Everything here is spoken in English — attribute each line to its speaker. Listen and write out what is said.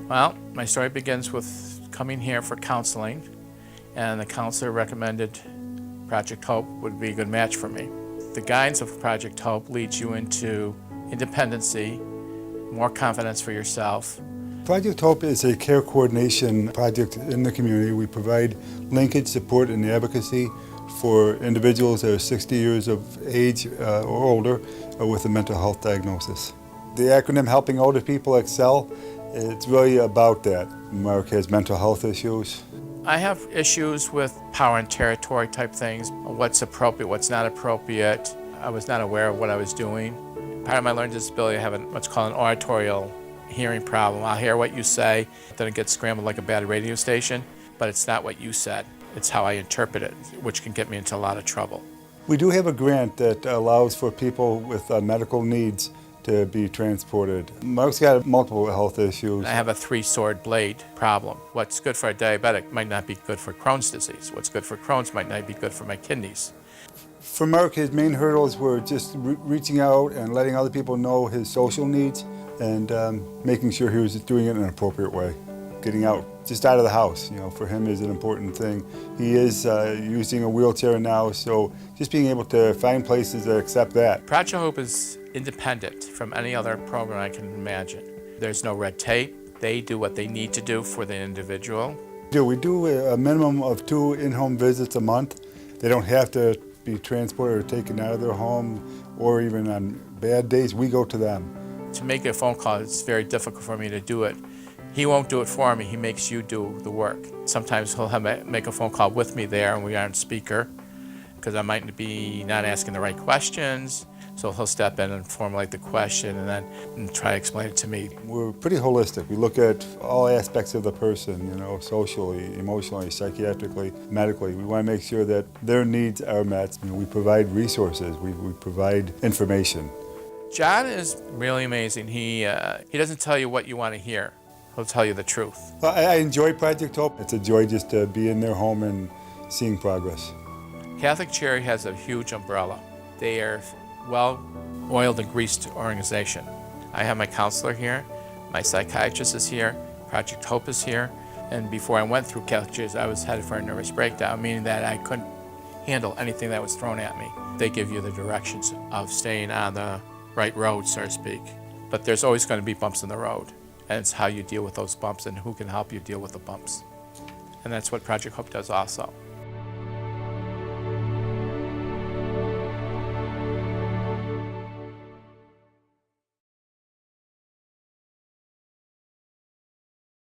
Speaker 1: Well, my story begins with coming here for counseling, and the counselor recommended Project HOPE would be a good match for me. The guidance of Project HOPE leads you into independency, more confidence for yourself.
Speaker 2: Project HOPE is a care coordination project in the community. We provide linkage, support, and advocacy for individuals that are 60 years of age or older with a mental health diagnosis. The acronym Helping Older People Excel, it's really about that. Mark has mental health issues.
Speaker 1: I have issues with power and territory type things, what's appropriate, what's not appropriate. I was not aware of what I was doing. Part of my learning disability, I have what's called an auditorial hearing problem. I'll hear what you say, then it gets scrambled like a bad radio station, but it's not what you said. It's how I interpret it, which can get me into a lot of trouble.
Speaker 2: We do have a grant that allows for people with medical needs to be transported. Mark's got multiple health issues.
Speaker 1: I have a three-sword blade problem. What's good for a diabetic might not be good for Crohn's disease. What's good for Crohn's might not be good for my kidneys.
Speaker 2: For Mark, his main hurdles were just reaching out and letting other people know his social needs and making sure he was doing it in an appropriate way. Getting out, just out of the house, for him is an important thing. He is using a wheelchair now, so just being able to find places that accept that.
Speaker 1: Project HOPE is independent from any other program I can imagine. There's no red tape. They do what they need to do for the individual.
Speaker 2: We do a minimum of 2 in-home visits a month. They don't have to be transported or taken out of their home, or even on bad days, we go to them.
Speaker 1: To make a phone call, it's very difficult for me to do it. He won't do it for me, he makes you do the work. Sometimes he'll make a phone call with me there and we are on speaker because I might be not asking the right questions, so he'll step in and formulate the question and then try to explain it to me.
Speaker 2: We're pretty holistic. We look at all aspects of the person, socially, emotionally, psychiatrically, medically. We want to make sure that their needs are met. We provide resources, we provide information.
Speaker 1: John is really amazing. He doesn't tell you what you want to hear. He'll tell you the truth.
Speaker 2: I enjoy Project HOPE. It's a joy just to be in their home and seeing progress.
Speaker 1: Catholic Charity has a huge umbrella. They are well-oiled and greased organization. I have my counselor here, my psychiatrist is here, Project HOPE is here, and before I went through Catholic Charities, I was headed for a nervous breakdown, meaning that I couldn't handle anything that was thrown at me. They give you the directions of staying on the right road, so to speak. But there's always going to be bumps in the road, and it's how you deal with those bumps and who can help you deal with the bumps. And that's what Project HOPE does also.